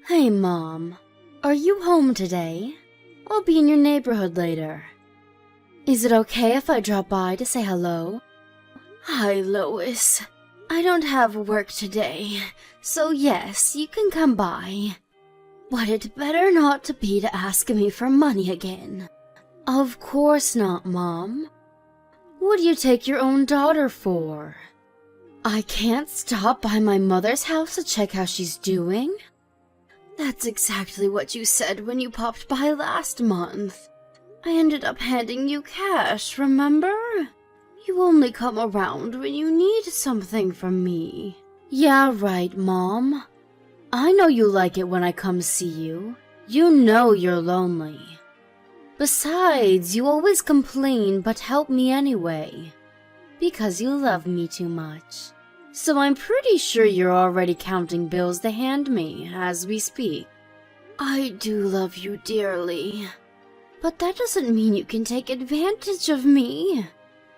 Hey, Mom. Are you home today? I'll be in your neighborhood later. Is it okay if I drop by to say hello? Hi, Lois. I don't have work today, so yes, you can come by. But it better not to be to ask me for money again. Of course not, Mom. What do you take your own daughter for? I can't stop by my mother's house to check how she's doing? That's exactly what you said when you popped by last month. I ended up handing you cash, remember? You only come around when you need something from me. Yeah, right, Mom. I know you like it when I come see you. You know you're lonely. Besides, you always complain but help me anyway. Because you love me too much. So I'm pretty sure you're already counting bills to hand me as we speak. I do love you dearly. But that doesn't mean you can take advantage of me.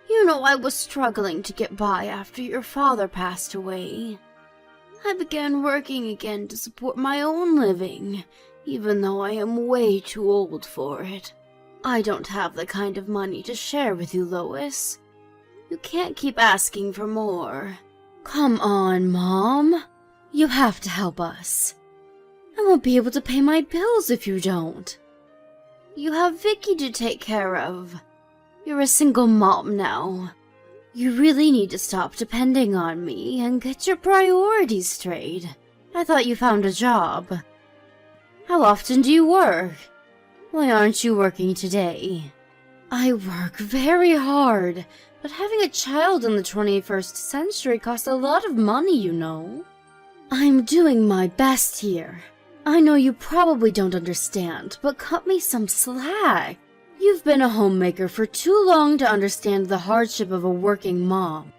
You know I was struggling to get by after your father passed away. I began working again to support my own living, even though I am way too old for it. I don't have the kind of money to share with you, Lois. You can't keep asking for more. Come on, Mom. You have to help us. I won't be able to pay my bills if you don't. You have Vicky to take care of. You're a single mom now. You really need to stop depending on me and get your priorities straight. I thought you found a job. How often do you work? Why aren't you working today? I work very hard, but having a child in the 21st century costs a lot of money, you know. I'm doing my best here. I know you probably don't understand, but cut me some slack. You've been a homemaker for too long to understand the hardship of a working mom.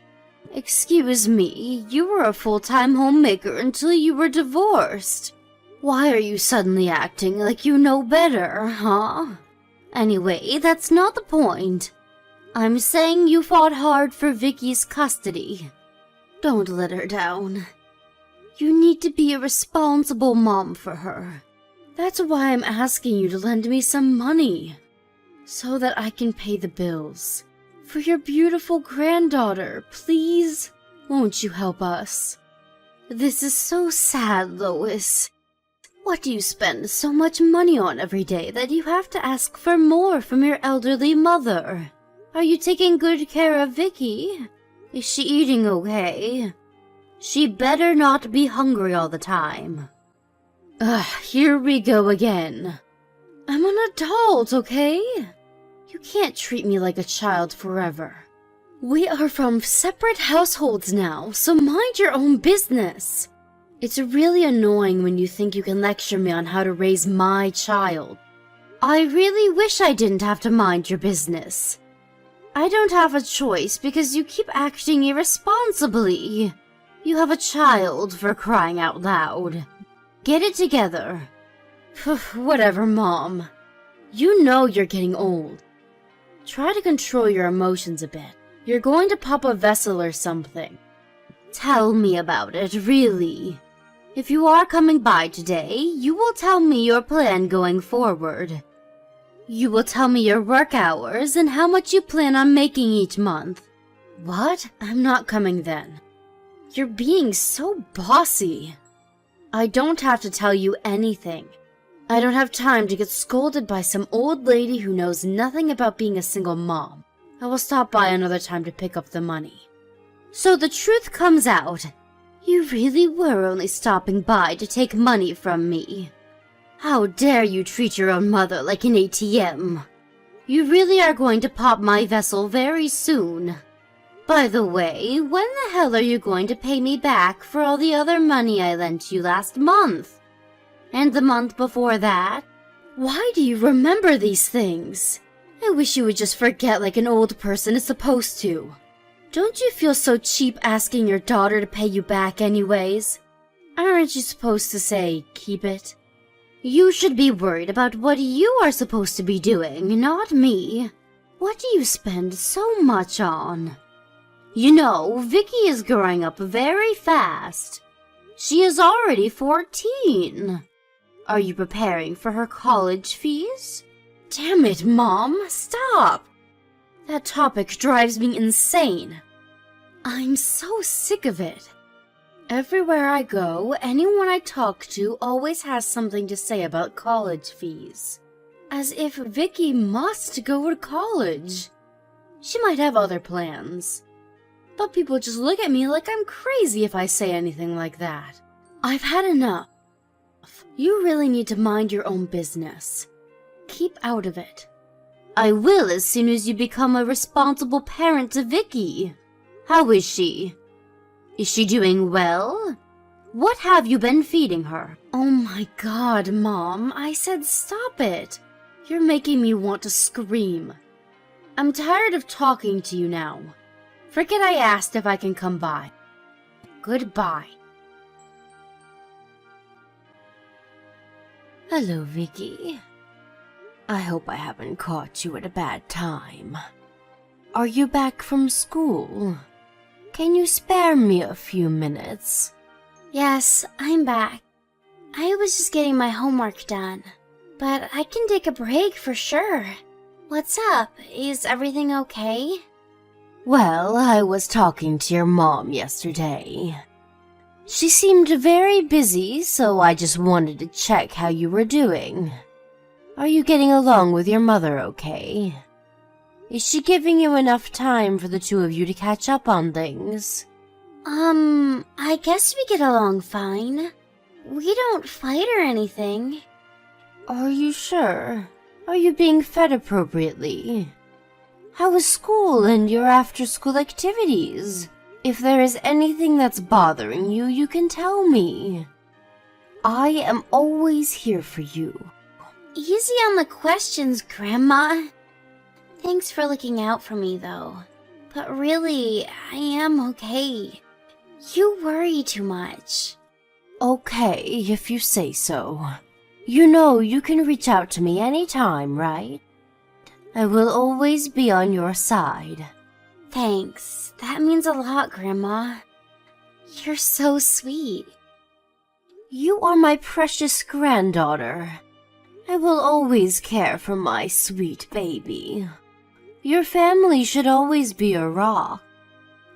Excuse me, you were a full-time homemaker until you were divorced. Why are you suddenly acting like you know better, huh? Anyway, that's not the point. I'm saying you fought hard for Vicky's custody. Don't let her down. You need to be a responsible mom for her. That's why I'm asking you to lend me some money, so that I can pay the bills. For your beautiful granddaughter, please? Won't you help us? This is so sad, Lois. What do you spend so much money on every day that you have to ask for more from your elderly mother? Are you taking good care of Vicky? Is she eating okay? She better not be hungry all the time. Here we go again. I'm an adult, okay? You can't treat me like a child forever. We are from separate households now, so mind your own business. It's really annoying when you think you can lecture me on how to raise my child. I really wish I didn't have to mind your business. I don't have a choice because you keep acting irresponsibly. You have a child, for crying out loud. Get it together. Whatever, Mom. You know you're getting old. Try to control your emotions a bit. You're going to pop a vessel or something. Tell me about it, really. If you are coming by today, you will tell me your plan going forward. You will tell me your work hours and how much you plan on making each month. What? I'm not coming then. You're being so bossy. I don't have to tell you anything. I don't have time to get scolded by some old lady who knows nothing about being a single mom. I will stop by another time to pick up the money. So the truth comes out. You really were only stopping by to take money from me. How dare you treat your own mother like an ATM? You really are going to pop my vessel very soon. By the way, when the hell are you going to pay me back for all the other money I lent you last month? And the month before that? Why do you remember these things? I wish you would just forget like an old person is supposed to. Don't you feel so cheap asking your daughter to pay you back anyways? Aren't you supposed to say, keep it? You should be worried about what you are supposed to be doing, not me. What do you spend so much on? You know, Vicky is growing up very fast. She is already 14. Are you preparing for her college fees? Damn it, Mom, stop! That topic drives me insane. I'm so sick of it. Everywhere I go, anyone I talk to always has something to say about college fees. As if Vicky must go to college. She might have other plans. But people just look at me like I'm crazy if I say anything like that. I've had enough. You really need to mind your own business. Keep out of it. I will as soon as you become a responsible parent to Vicky. How is she? Is she doing well? What have you been feeding her? Oh my God, Mom, I said stop it. You're making me want to scream. I'm tired of talking to you now. Forget I asked if I can come by. Goodbye. Hello, Vicky. I hope I haven't caught you at a bad time. Are you back from school? Can you spare me a few minutes? Yes, I'm back. I was just getting my homework done. But I can take a break for sure. What's up? Is everything okay? Well, I was talking to your mom yesterday. She seemed very busy, so I just wanted to check how you were doing. Are you getting along with your mother okay? Is she giving you enough time for the two of you to catch up on things? I guess we get along fine. We don't fight or anything. Are you sure? Are you being fed appropriately? How is school and your after-school activities? If there is anything that's bothering you, you can tell me. I am always here for you. Easy on the questions, Grandma. Thanks for looking out for me, though. But really, I am okay. You worry too much. Okay, if you say so. You know you can reach out to me anytime, right? I will always be on your side. Thanks. That means a lot, Grandma. You're so sweet. You are my precious granddaughter. I will always care for my sweet baby. Your family should always be a rock.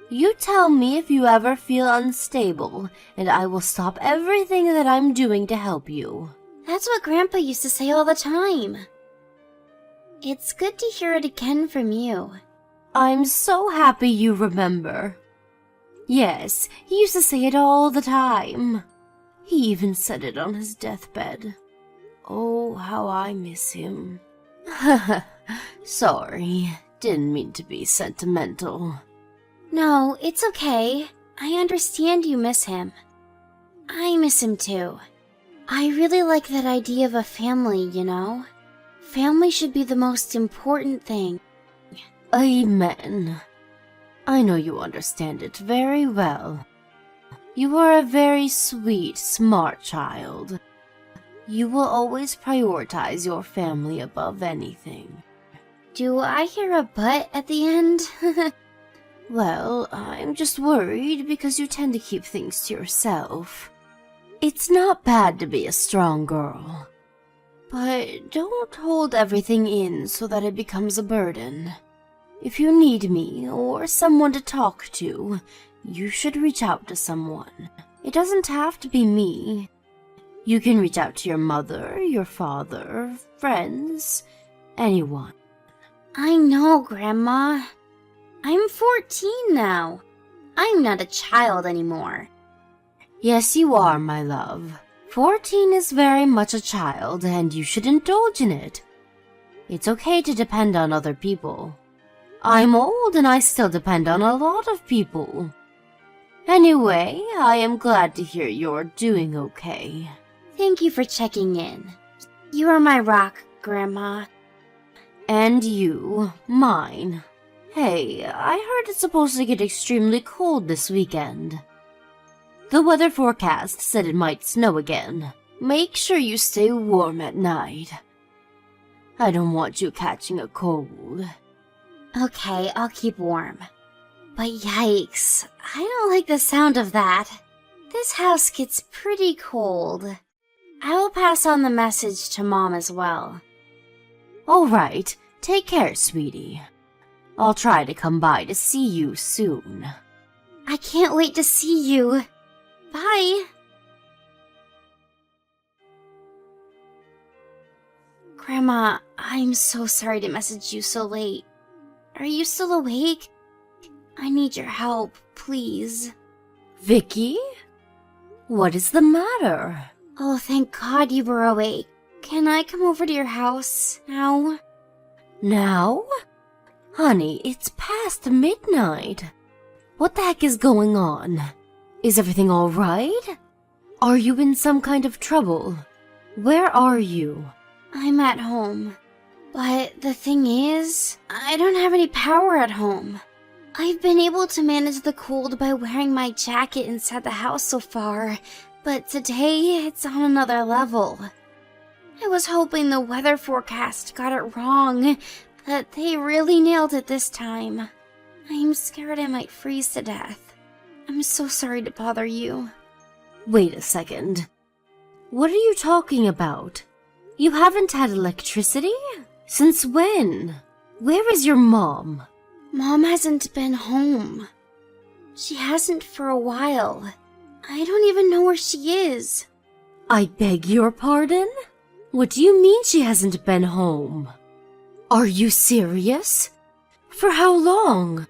You tell me if you ever feel unstable, and I will stop everything that I'm doing to help you. That's what Grandpa used to say all the time. It's good to hear it again from you. I'm so happy you remember. Yes, he used to say it all the time. He even said it on his deathbed. Oh, how I miss him. Sorry, didn't mean to be sentimental. No, it's okay. I understand you miss him. I miss him too. I really like that idea of a family, you know? Family should be the most important thing. Amen. I know you understand it very well. You are a very sweet, smart child. You will always prioritize your family above anything. Do I hear a but at the end? Well, I'm just worried because you tend to keep things to yourself. It's not bad to be a strong girl. But don't hold everything in so that it becomes a burden. If you need me or someone to talk to, you should reach out to someone. It doesn't have to be me. You can reach out to your mother, your father, friends, anyone. I know, Grandma. I'm 14 now. I'm not a child anymore. Yes, you are, my love. 14 is very much a child, and you should indulge in it. It's okay to depend on other people. I'm old, and I still depend on a lot of people. Anyway, I am glad to hear you're doing okay. Thank you for checking in. You are my rock, Grandma. And you, mine. Hey, I heard it's supposed to get extremely cold this weekend. The weather forecast said it might snow again. Make sure you stay warm at night. I don't want you catching a cold. Okay, I'll keep warm. But yikes, I don't like the sound of that. This house gets pretty cold. I will pass on the message to Mom as well. All right, take care, sweetie. I'll try to come by to see you soon. I can't wait to see you. Bye. Grandma, I'm so sorry to message you so late. Are you still awake? I need your help, please. Vicky? What is the matter? Oh, thank God you were awake. Can I come over to your house now? Now? Honey, it's past midnight. What the heck is going on? Is everything all right? Are you in some kind of trouble? Where are you? I'm at home. But the thing is, I don't have any power at home. I've been able to manage the cold by wearing my jacket inside the house so far, but today it's on another level. I was hoping the weather forecast got it wrong, but they really nailed it this time. I'm scared I might freeze to death. I'm so sorry to bother you. Wait a second. What are you talking about? You haven't had electricity? Since when? Where is your mom? Mom hasn't been home. She hasn't for a while. I don't even know where she is. I beg your pardon? What do you mean she hasn't been home? Are you serious? For how long?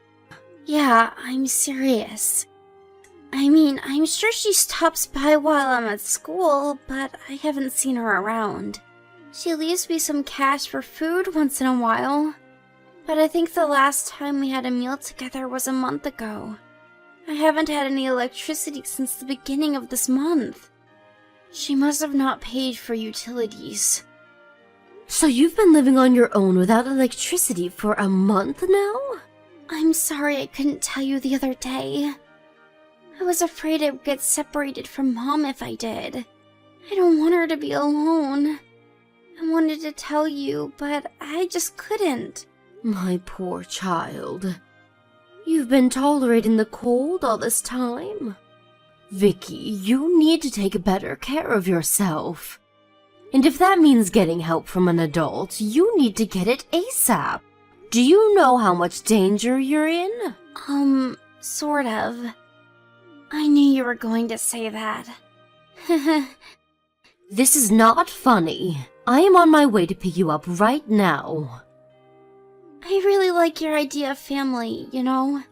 Yeah, I'm serious. I mean, I'm sure she stops by while I'm at school, but I haven't seen her around. She leaves me some cash for food once in a while, but I think the last time we had a meal together was a month ago. I haven't had any electricity since the beginning of this month. She must have not paid for utilities. So you've been living on your own without electricity for a month now? I'm sorry I couldn't tell you the other day. I was afraid I would get separated from Mom if I did. I don't want her to be alone. I wanted to tell you, but I just couldn't. My poor child. You've been tolerating the cold all this time? Vicky, you need to take better care of yourself. And if that means getting help from an adult, you need to get it ASAP. Do you know how much danger you're in? Sort of. I knew you were going to say that. This is not funny. I am on my way to pick you up right now. I really like your idea of family, you know?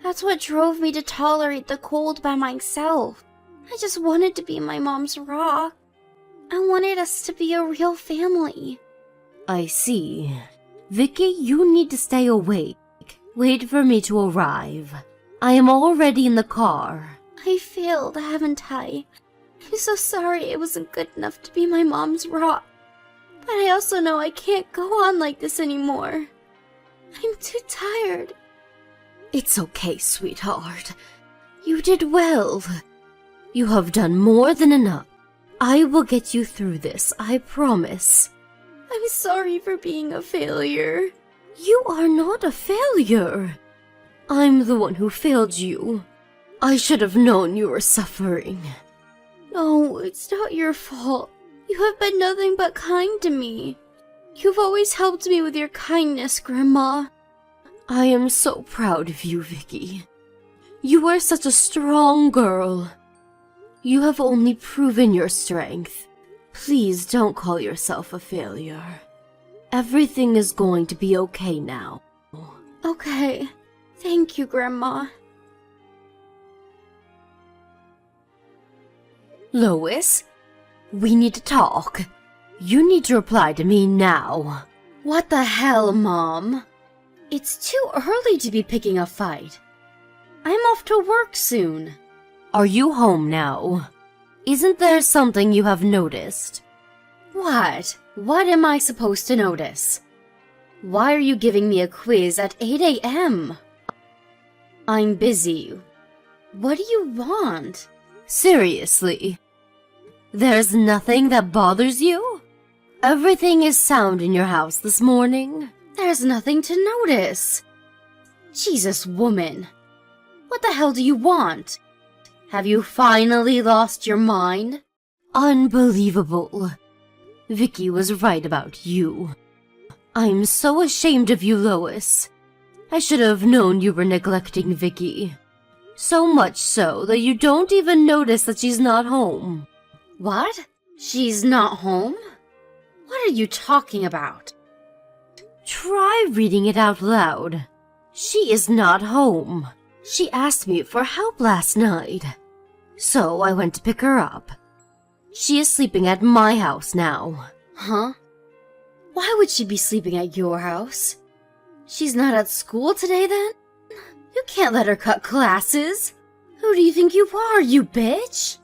That's what drove me to tolerate the cold by myself. I just wanted to be my mom's rock. I wanted us to be a real family. I see. Vicky, you need to stay awake. Wait for me to arrive. I am already in the car. I failed, haven't I? I'm so sorry I wasn't good enough to be my mom's rock. But I also know I can't go on like this anymore. I'm too tired. It's okay, sweetheart. You did well. You have done more than enough. I will get you through this, I promise. I'm sorry for being a failure. You are not a failure. I'm the one who failed you. I should have known you were suffering. No, it's not your fault. You have been nothing but kind to me. You've always helped me with your kindness, Grandma. I am so proud of you, Vicky. You are such a strong girl. You have only proven your strength. Please don't call yourself a failure. Everything is going to be okay now. Okay. Thank you, Grandma. Lois, we need to talk. You need to reply to me now. What the hell, Mom? It's too early to be picking a fight. I'm off to work soon. Are you home now? Isn't there something you have noticed? What? What am I supposed to notice? Why are you giving me a quiz at 8 a.m.? I'm busy. What do you want? Seriously? There's nothing that bothers you? Everything is sound in your house this morning? There's nothing to notice. Jesus, woman. What the hell do you want? Have you finally lost your mind? Unbelievable. Vicky was right about you. I'm so ashamed of you, Lois. I should have known you were neglecting Vicky. So much so that you don't even notice that she's not home. What? She's not home? What are you talking about? Try reading it out loud. She is not home. She asked me for help last night. So I went to pick her up. She is sleeping at my house now. Huh? Why would she be sleeping at your house? She's not at school today then? You can't let her cut classes. Who do you think you are, you bitch?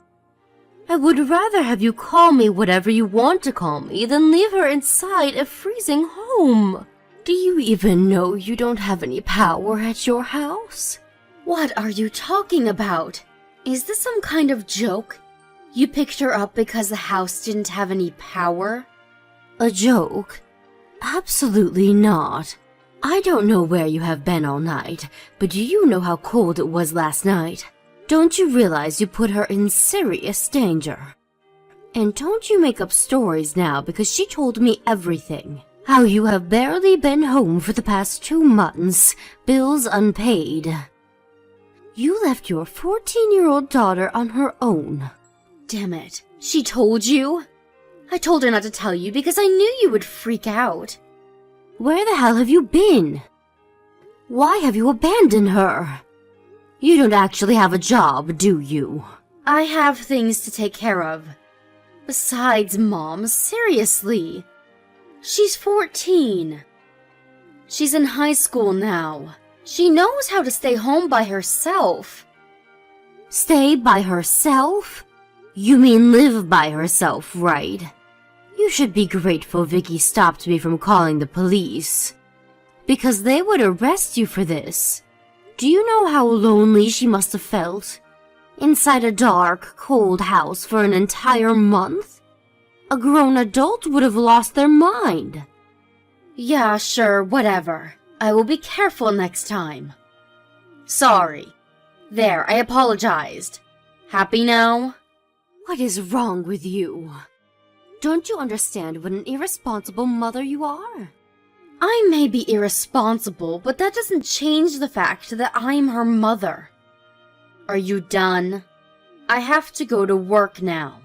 I would rather have you call me whatever you want to call me than leave her inside a freezing home. Do you even know you don't have any power at your house? What are you talking about? Is this some kind of joke? You picked her up because the house didn't have any power? A joke? Absolutely not. I don't know where you have been all night, but do you know how cold it was last night? Don't you realize you put her in serious danger? And don't you make up stories now because she told me everything. How you have barely been home for the past 2 months, bills unpaid. You left your 14-year-old daughter on her own. Damn it. She told you? I told her not to tell you because I knew you would freak out. Where the hell have you been? Why have you abandoned her? You don't actually have a job, do you? I have things to take care of. Besides, Mom, seriously. She's 14. She's in high school now. She knows how to stay home by herself. Stay by herself? You mean live by herself, right? You should be grateful Vicky stopped me from calling the police. Because they would arrest you for this. Do you know how lonely she must have felt? Inside a dark, cold house for an entire month? A grown adult would have lost their mind. Yeah, sure, whatever. I will be careful next time. Sorry. There, I apologized. Happy now? What is wrong with you? Don't you understand what an irresponsible mother you are? I may be irresponsible, but that doesn't change the fact that I'm her mother. Are you done? I have to go to work now.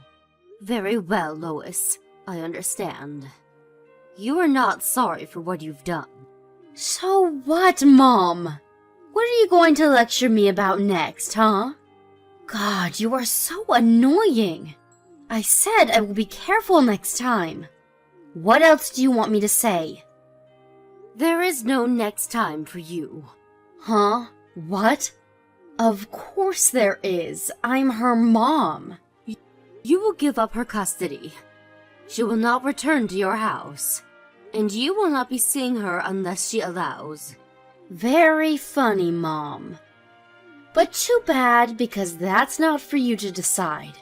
Very well, Lois. I understand. You are not sorry for what you've done. So what, Mom? What are you going to lecture me about next, huh? God, you are so annoying. I said I will be careful next time. What else do you want me to say? There is no next time for you. Huh? What? Of course there is. I'm her mom. You will give up her custody. She will not return to your house. And you will not be seeing her unless she allows. Very funny, Mom. But too bad, because that's not for you to decide.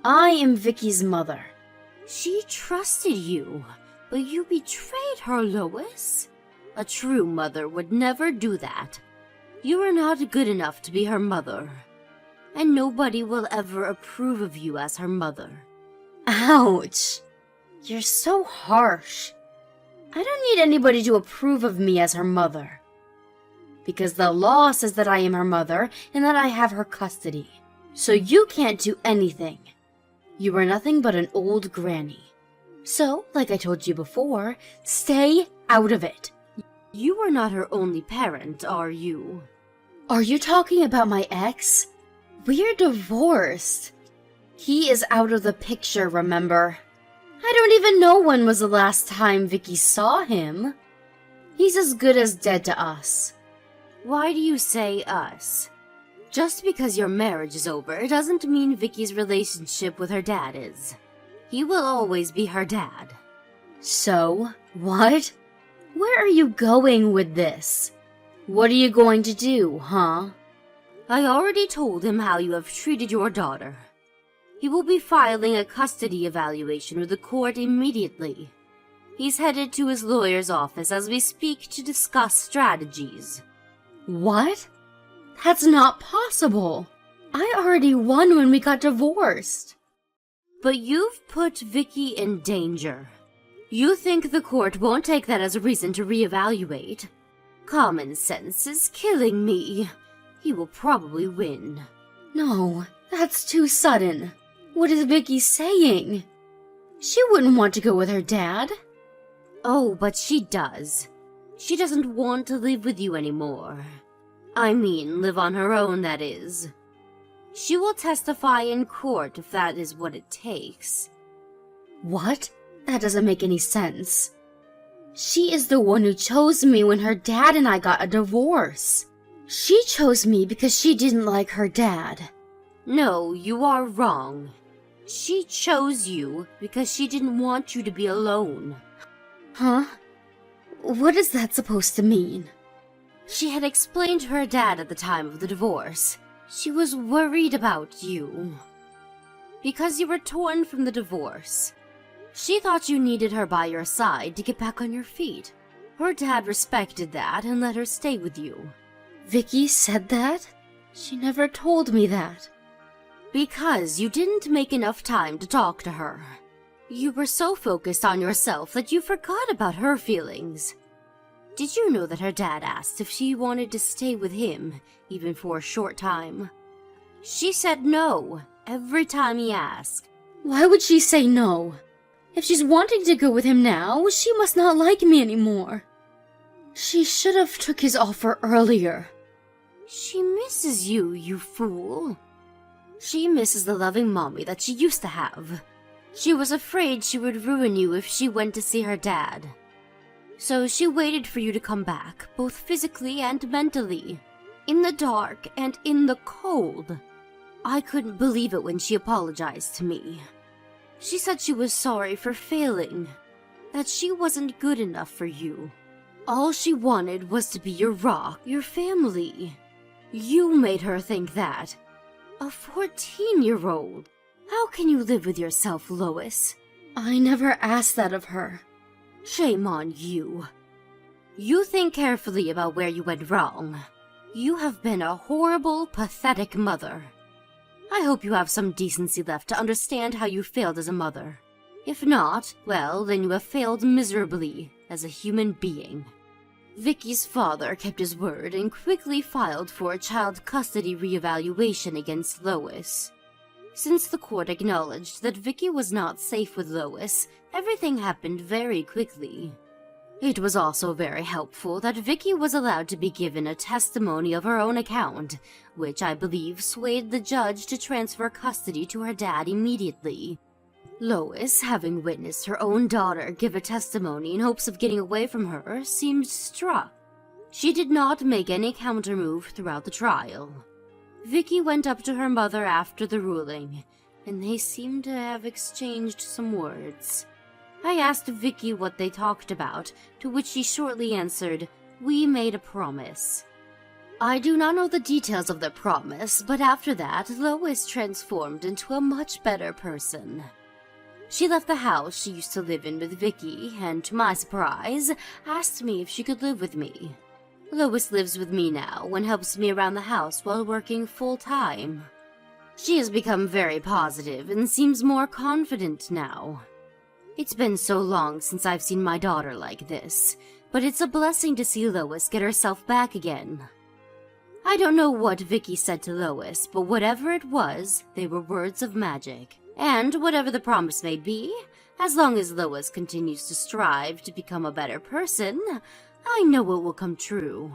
I am Vicky's mother. She trusted you, but you betrayed her, Lois. A true mother would never do that. You are not good enough to be her mother. And nobody will ever approve of you as her mother. Ouch! You're so harsh. I don't need anybody to approve of me as her mother. Because the law says that I am her mother and that I have her custody. So you can't do anything. You are nothing but an old granny. So, like I told you before, stay out of it. You are not her only parent, are you? Are you talking about my ex? We're divorced. He is out of the picture, remember? I don't even know when was the last time Vicky saw him. He's as good as dead to us. Why do you say us? Just because your marriage is over doesn't mean Vicky's relationship with her dad is. He will always be her dad. So, what? Where are you going with this? What are you going to do, huh? I already told him how you have treated your daughter. He will be filing a custody evaluation with the court immediately. He's headed to his lawyer's office as we speak to discuss strategies. What? That's not possible. I already won when we got divorced. But you've put Vicky in danger. You think the court won't take that as a reason to reevaluate? Common sense is killing me. He will probably win. No, that's too sudden. What is Vicky saying? She wouldn't want to go with her dad. Oh, but she does. She doesn't want to live with you anymore. I mean, live on her own, that is. She will testify in court if that is what it takes. What? That doesn't make any sense. She is the one who chose me when her dad and I got a divorce. She chose me because she didn't like her dad. No, you are wrong. She chose you because she didn't want you to be alone. Huh? What is that supposed to mean? She had explained to her dad at the time of the divorce. She was worried about you. Because you were torn from the divorce. She thought you needed her by your side to get back on your feet. Her dad respected that and let her stay with you. Vicky said that? She never told me that. Because you didn't make enough time to talk to her. You were so focused on yourself that you forgot about her feelings. Did you know that her dad asked if she wanted to stay with him, even for a short time? She said no, every time he asked. Why would she say no? If she's wanting to go with him now, she must not like me anymore. She should have took his offer earlier. She misses you, you fool. She misses the loving mommy that she used to have. She was afraid she would ruin you if she went to see her dad. So she waited for you to come back, both physically and mentally. In the dark and in the cold. I couldn't believe it when she apologized to me. She said she was sorry for failing, that she wasn't good enough for you. All she wanted was to be your rock, your family. You made her think that. A 14-year-old. How can you live with yourself, Lois? I never asked that of her. Shame on you. You think carefully about where you went wrong. You have been a horrible, pathetic mother. I hope you have some decency left to understand how you failed as a mother. If not, well, then you have failed miserably as a human being. Vicky's father kept his word and quickly filed for a child custody reevaluation against Lois. Since the court acknowledged that Vicky was not safe with Lois, everything happened very quickly. It was also very helpful that Vicky was allowed to be given a testimony of her own account, which I believe swayed the judge to transfer custody to her dad immediately. Lois, having witnessed her own daughter give a testimony in hopes of getting away from her, seemed struck. She did not make any countermove throughout the trial. Vicky went up to her mother after the ruling, and they seemed to have exchanged some words. I asked Vicky what they talked about, to which she shortly answered, "We made a promise." I do not know the details of their promise, but after that, Lois transformed into a much better person. She left the house she used to live in with Vicky, and to my surprise, asked me if she could live with me. Lois lives with me now and helps me around the house while working full-time. She has become very positive and seems more confident now. It's been so long since I've seen my daughter like this, but it's a blessing to see Lois get herself back again. I don't know what Vicky said to Lois, but whatever it was, they were words of magic. And whatever the promise may be, as long as Lois continues to strive to become a better person, I know it will come true.